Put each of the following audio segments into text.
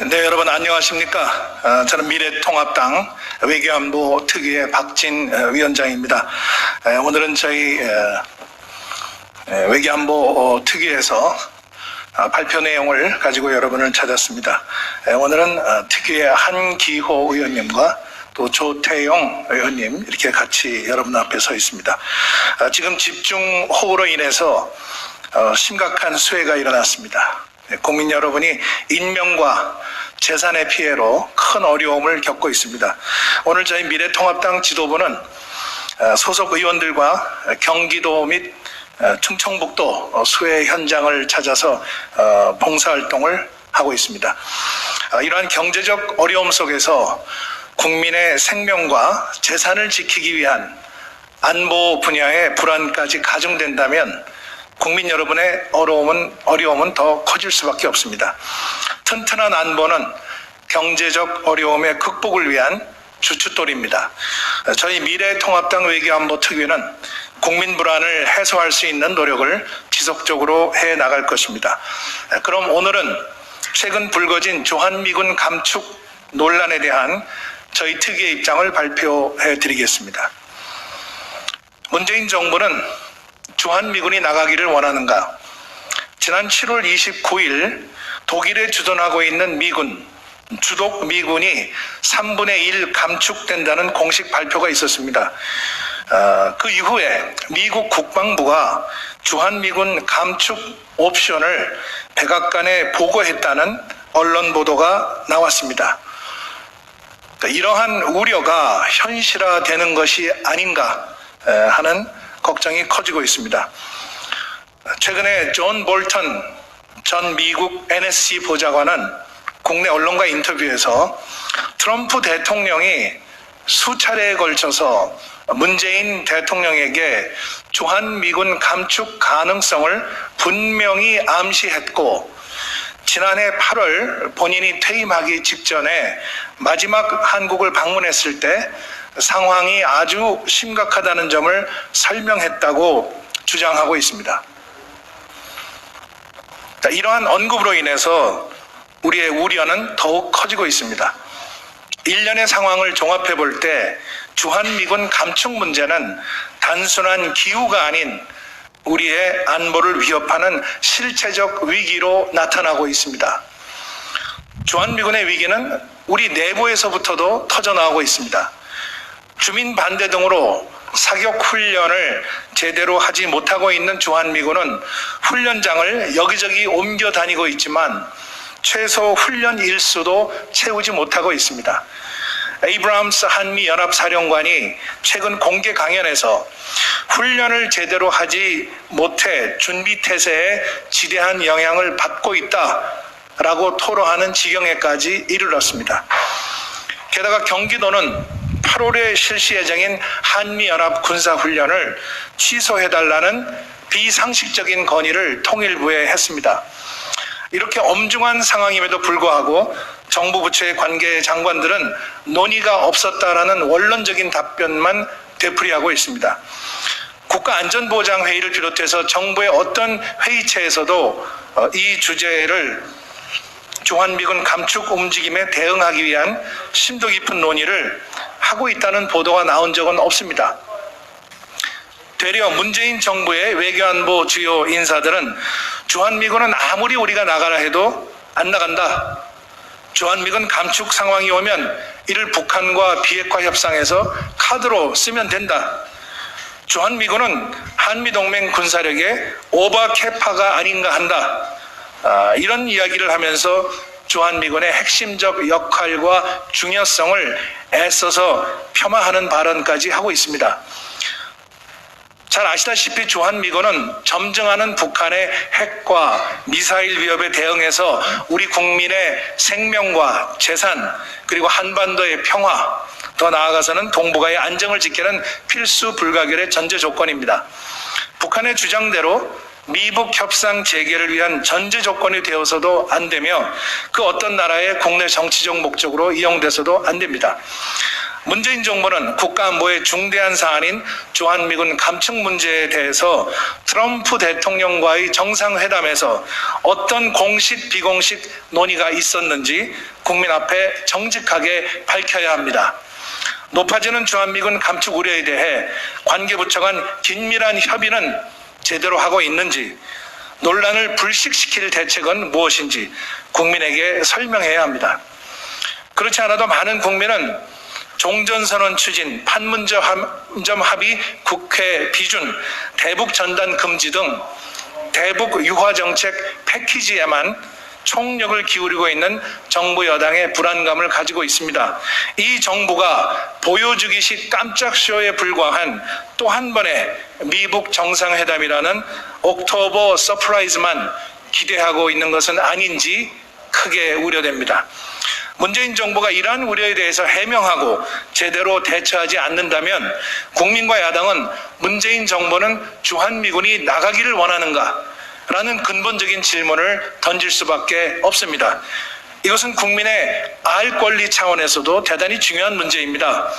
네, 여러분 안녕하십니까? 저는 미래통합당 외교안보 특위의 박진 위원장입니다. 오늘은 저희 외교안보 특위에서 발표 내용을 가지고 여러분을 찾았습니다. 오늘은 특위의 한기호 의원님과 또 조태용 의원님 이렇게 같이 여러분 앞에 서 있습니다. 지금 집중호우로 인해서 심각한 수해가 일어났습니다. 국민 여러분이 인명과 재산의 피해로 큰 어려움을 겪고 있습니다. 오늘 저희 미래통합당 지도부는 소속 의원들과 경기도 및 충청북도 수해 현장을 찾아서 봉사활동을 하고 있습니다. 이러한 경제적 어려움 속에서 국민의 생명과 재산을 지키기 위한 안보 분야의 불안까지 가중된다면 국민 여러분의 어려움은 더 커질 수밖에 없습니다. 튼튼한 안보는 경제적 어려움의 극복을 위한 주춧돌입니다. 저희 미래통합당 외교안보 특위는 국민 불안을 해소할 수 있는 노력을 지속적으로 해 나갈 것입니다. 그럼 오늘은 최근 불거진 주한미군 감축 논란에 대한 저희 특위의 입장을 발표해 드리겠습니다. 문재인 정부는 주한미군이 나가기를 원하는가? 지난 7월 29일 독일에 주둔하고 있는 주독 미군이 3분의 1 감축된다는 공식 발표가 있었습니다. 그 이후에 미국 국방부가 주한미군 감축 옵션을 백악관에 보고했다는 언론 보도가 나왔습니다. 이러한 우려가 현실화되는 것이 아닌가 하는 걱정이 커지고 있습니다. 최근에 존 볼턴 전 미국 NSC 보좌관은 국내 언론과 인터뷰에서 트럼프 대통령이 수차례에 걸쳐서 문재인 대통령에게 주한미군 감축 가능성을 분명히 암시했고 지난해 8월 본인이 퇴임하기 직전에 마지막 한국을 방문했을 때 상황이 아주 심각하다는 점을 설명했다고 주장하고 있습니다. 이러한 언급으로 인해서 우리의 우려는 더욱 커지고 있습니다. 일련의 상황을 종합해 볼 때 주한미군 감축 문제는 단순한 기후가 아닌 우리의 안보를 위협하는 실체적 위기로 나타나고 있습니다. 주한미군의 위기는 우리 내부에서부터도 터져나오고 있습니다. 주민 반대 등으로 사격 훈련을 제대로 하지 못하고 있는 주한미군은 훈련장을 여기저기 옮겨 다니고 있지만 최소 훈련 일수도 채우지 못하고 있습니다. 에이브람스 한미연합사령관이 최근 공개 강연에서 훈련을 제대로 하지 못해 준비태세에 지대한 영향을 받고 있다라고 토로하는 지경에까지 이르렀습니다. 게다가 경기도는 8월에 실시 예정인 한미연합 군사훈련을 취소해달라는 비상식적인 건의를 통일부에 했습니다. 이렇게 엄중한 상황임에도 불구하고 정부 부처의 관계 장관들은 논의가 없었다라는 원론적인 답변만 되풀이하고 있습니다. 국가안전보장회의를 비롯해서 정부의 어떤 회의체에서도 이 주제를 주한미군 감축 움직임에 대응하기 위한 심도 깊은 논의를 하고 있다는 보도가 나온 적은 없습니다. 되려 문재인 정부의 외교안보 주요 인사들은 주한미군은 아무리 우리가 나가라 해도 안 나간다. 주한미군 감축 상황이 오면 이를 북한과 비핵화 협상에서 카드로 쓰면 된다. 주한미군은 한미동맹 군사력의 오버캐파가 아닌가 한다. 이런 이야기를 하면서 주한미군의 핵심적 역할과 중요성을 애써서 폄하하는 발언까지 하고 있습니다. 잘 아시다시피 주한미군은 점증하는 북한의 핵과 미사일 위협에 대응해서 우리 국민의 생명과 재산 그리고 한반도의 평화 더 나아가서는 동북아의 안정을 지키는 필수 불가결의 전제 조건입니다. 북한의 주장대로 미북 협상 재개를 위한 전제 조건이 되어서도 안 되며 그 어떤 나라의 국내 정치적 목적으로 이용돼서도 안 됩니다. 문재인 정부는 국가안보의 중대한 사안인 주한미군 감축 문제에 대해서 트럼프 대통령과의 정상회담에서 어떤 공식 비공식 논의가 있었는지 국민 앞에 정직하게 밝혀야 합니다. 높아지는 주한미군 감축 우려에 대해 관계부처 간 긴밀한 협의는 제대로 하고 있는지, 논란을 불식시킬 대책은 무엇인지 국민에게 설명해야 합니다. 그렇지 않아도 많은 국민은 종전선언 추진, 판문점 합의, 국회 비준, 대북 전단 금지 등 대북 유화 정책 패키지에만 총력을 기울이고 있는 정부 여당의 불안감을 가지고 있습니다. 이 정부가 보여주기식 깜짝 쇼에 불과한 또 한 번의 미북 정상회담이라는 옥토버 서프라이즈만 기대하고 있는 것은 아닌지 크게 우려됩니다. 문재인 정부가 이러한 우려에 대해서 해명하고 제대로 대처하지 않는다면 국민과 야당은 문재인 정부는 주한미군이 나가기를 원하는가? 라는 근본적인 질문을 던질 수밖에 없습니다. 이것은 국민의 알 권리 차원에서도 대단히 중요한 문제입니다.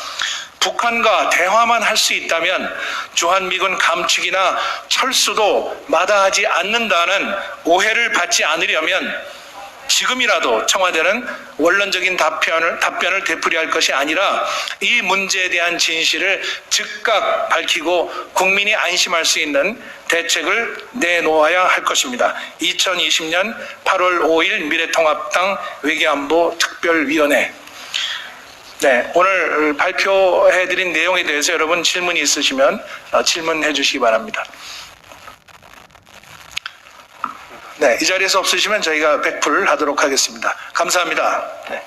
북한과 대화만 할 수 있다면 주한미군 감축이나 철수도 마다하지 않는다는 오해를 받지 않으려면 지금이라도 청와대는 원론적인 답변을 되풀이할 것이 아니라 이 문제에 대한 진실을 즉각 밝히고 국민이 안심할 수 있는 대책을 내놓아야 할 것입니다. 2020년 8월 5일 미래통합당 외교안보 특별위원회. 네, 오늘 발표해드린 내용에 대해서 여러분 질문이 있으시면 질문해 주시기 바랍니다. 네, 이 자리에서 없으시면 저희가 100% 하도록 하겠습니다. 감사합니다. 네.